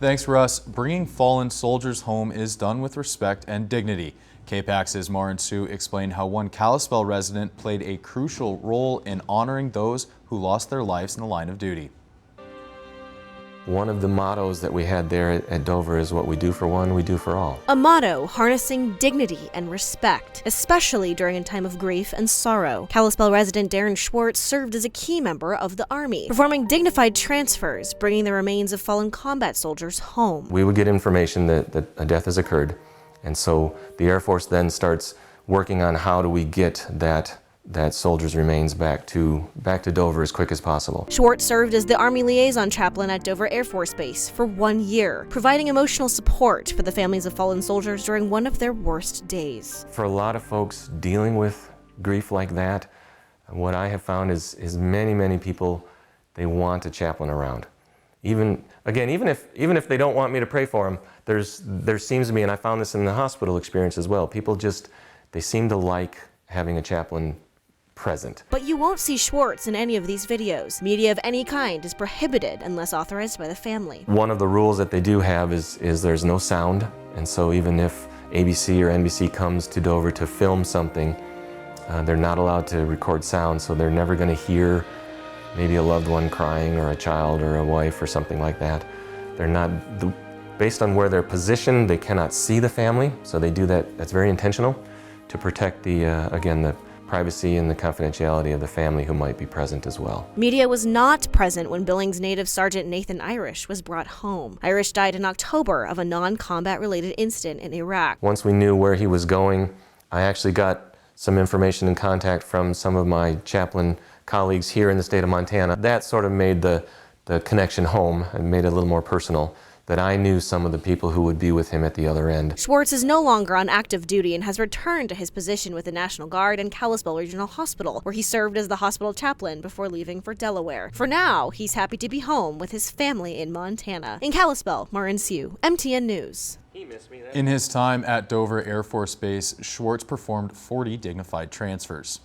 Thanks, Russ. Bringing fallen soldiers home is done with respect and dignity. KPAX's Marin Sue explained how one Kalispell resident played a crucial role in honoring those who lost their lives in the line of duty. One of the mottos that we had there at Dover is what we do for one, we do for all. A motto harnessing dignity and respect, especially during a time of grief and sorrow. Kalispell resident Darren Schwartz served as a key member of the Army, performing dignified transfers, bringing the remains of fallen combat soldiers home. We would get information that a death has occurred, and so the Air Force then starts working on how do we get that soldier's remains back to Dover as quick as possible. Schwartz served as the Army liaison chaplain at Dover Air Force Base for 1 year, providing emotional support for the families of fallen soldiers during one of their worst days. For a lot of folks dealing with grief like that, what I have found is many people, they want a chaplain around. Even if they don't want me to pray for them, there seems to be, and I found this in the hospital experience as well, people they seem to like having a chaplain present. But you won't see Schwartz in any of these videos. Media of any kind is prohibited unless authorized by the family. One of the rules that they do have is there's no sound, and so even if ABC or NBC comes to Dover to film something, they're not allowed to record sound, so they're never going to hear maybe a loved one crying or a child or a wife or something like that. Based on where they're positioned, they cannot see the family, so they do that. That's very intentional to protect again, the privacy and the confidentiality of the family who might be present as well. Media was not present when Billings native Sergeant Nathan Irish was brought home. Irish died in October of a non-combat related incident in Iraq. Once we knew where he was going, I actually got some information and contact from some of my chaplain colleagues here in the state of Montana. That sort of made the connection home and made it a little more personal, that I knew some of the people who would be with him at the other end. Schwartz is no longer on active duty and has returned to his position with the National Guard and Kalispell Regional Hospital, where he served as the hospital chaplain before leaving for Delaware. For now, he's happy to be home with his family in Montana. In Kalispell, Marin Sue, MTN News. In his time at Dover Air Force Base, Schwartz performed 40 dignified transfers.